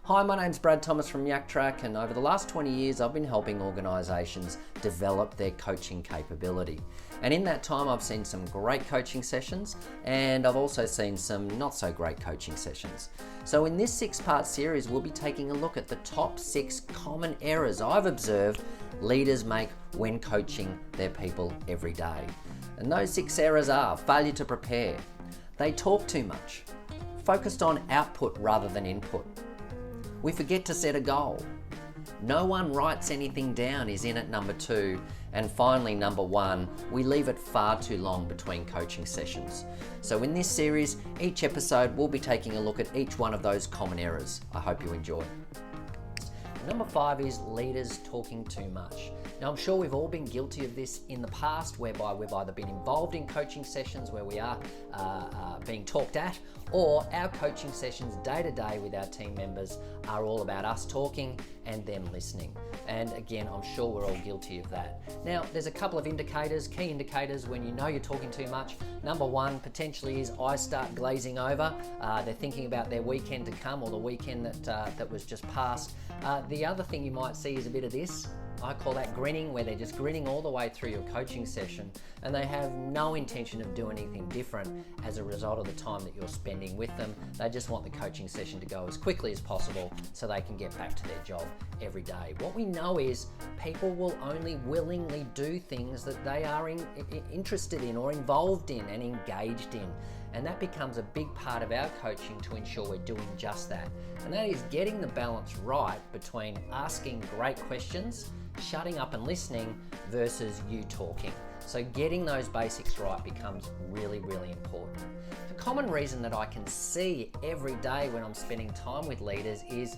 Hi, my name's Brad Thomas from YakTrack, and over the last 20 years I've been helping organisations develop their coaching capability. And in that time I've seen some great coaching sessions, and I've also seen some not so great coaching sessions. So in this 6-part series we'll be taking a look at the top 6 common errors I've observed leaders make when coaching their people every day. And those 6 errors are: failure to prepare, they talk too much, focused on output rather than input, we forget to set a goal, no one writes anything down is in at number 2, and finally number 1, we leave it far too long between coaching sessions. So in this series, each episode we'll be taking a look at each one of those common errors. I hope you enjoy. Number 5 is leaders talking too much. Now I'm sure we've all been guilty of this in the past, whereby we've either been involved in coaching sessions where we are being talked at, or our coaching sessions day to day with our team members are all about us talking and them listening. And again, I'm sure we're all guilty of that. Now, there's a couple of indicators, key indicators when you know you're talking too much. Number 1 potentially is eyes start glazing over. They're thinking about their weekend to come or the weekend that was just past. The other thing you might see is a bit of this. I call that grinning, where they're just grinning all the way through your coaching session and they have no intention of doing anything different as a result of the time that you're spending with them. They just want the coaching session to go as quickly as possible so they can get back to their job every day. What we know is people will only willingly do things that they are interested in or involved in and engaged in. And that becomes a big part of our coaching to ensure we're doing just that. And that is getting the balance right between asking great questions, shutting up and listening, versus you talking. So getting those basics right becomes really, really important. The common reason that I can see every day when I'm spending time with leaders is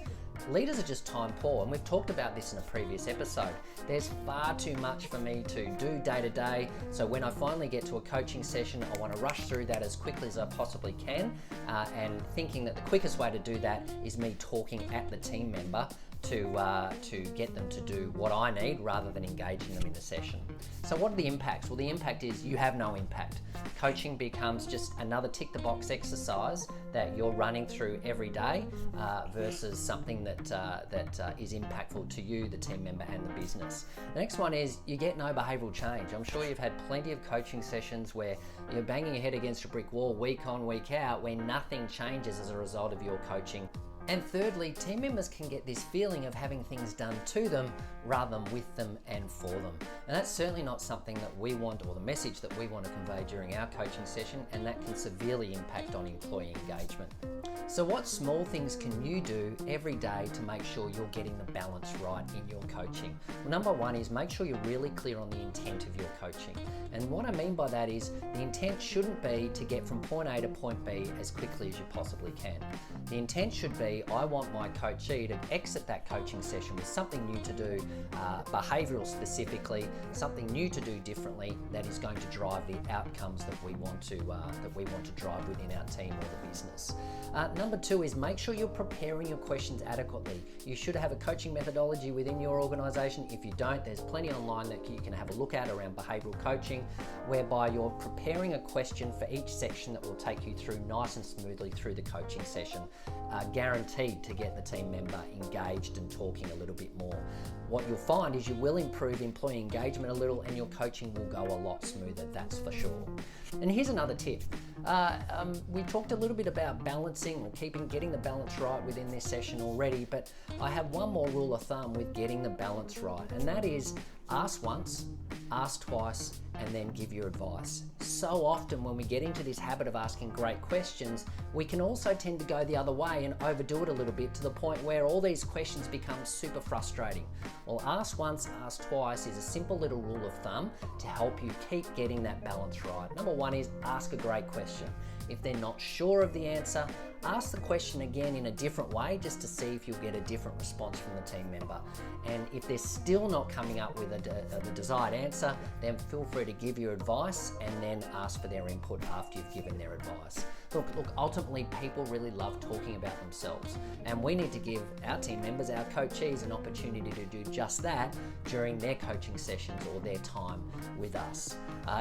leaders are just time poor, and we've talked about this in a previous episode. There's far too much for me to do day to day, so when I finally get to a coaching session, I want to rush through that as quickly as I possibly can, and thinking that the quickest way to do that is me talking at the team member to get them to do what I need rather than engaging them in the session. So what are the impacts? Well, the impact is you have no impact. Coaching becomes just another tick the box exercise that you're running through every day versus something that is impactful to you, the team member, and the business. The next one is you get no behavioural change. I'm sure you've had plenty of coaching sessions where you're banging your head against a brick wall week on, week out, where nothing changes as a result of your coaching. And thirdly, team members can get this feeling of having things done to them rather than with them and for them. And that's certainly not something that we want, or the message that we want to convey during our coaching session, and that can severely impact on employee engagement. So what small things can you do every day to make sure you're getting the balance right in your coaching? Well, number 1 is make sure you're really clear on the intent of your coaching. And what I mean by that is the intent shouldn't be to get from point A to point B as quickly as you possibly can. The intent should be, I want my coachee to exit that coaching session with something new to do, behavioural specifically, something new to do differently that is going to drive the outcomes that we want to drive within our team or the business. Number 2 is make sure you're preparing your questions adequately. You should have a coaching methodology within your organisation. If you don't, there's plenty online that you can have a look at around behavioural coaching, whereby you're preparing a question for each section that will take you through nice and smoothly through the coaching session, guaranteed to get the team member engaged and talking a little bit more. What you'll find is you will improve employee engagement a little, and your coaching will go a lot smoother, that's for sure. And here's another tip. We talked a little bit about balancing or getting the balance right within this session already, but I have one more rule of thumb with getting the balance right, and that is ask once, ask twice, and then give your advice. So often when we get into this habit of asking great questions, we can also tend to go the other way and overdo it a little bit to the point where all these questions become super frustrating. Well, ask once, ask twice is a simple little rule of thumb to help you keep getting that balance right. Number 1 is ask a great question. If they're not sure of the answer, ask the question again in a different way just to see if you'll get a different response from the team member. And if they're still not coming up with the desired answer, then feel free to give your advice and then ask for their input after you've given their advice. Look, ultimately people really love talking about themselves, and we need to give our team members, our coachees, an opportunity to do just that during their coaching sessions or their time with us.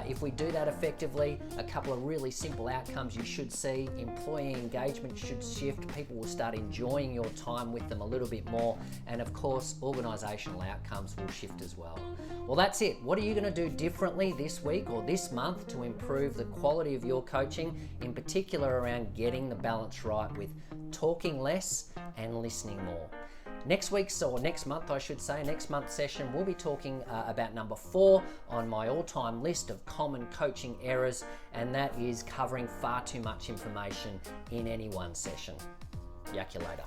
If we do that effectively, a couple of really simple outcomes you should see: employee engagement engagement should shift. People will start enjoying your time with them a little bit more. And of course, organizational outcomes will shift as well. Well, that's it. What are you going to do differently this week or this month to improve the quality of your coaching, in particular around getting the balance right with talking less and listening more? Next month's session, we'll be talking about number 4 on my all-time list of common coaching errors, and that is covering far too much information in any one session. Yak you later.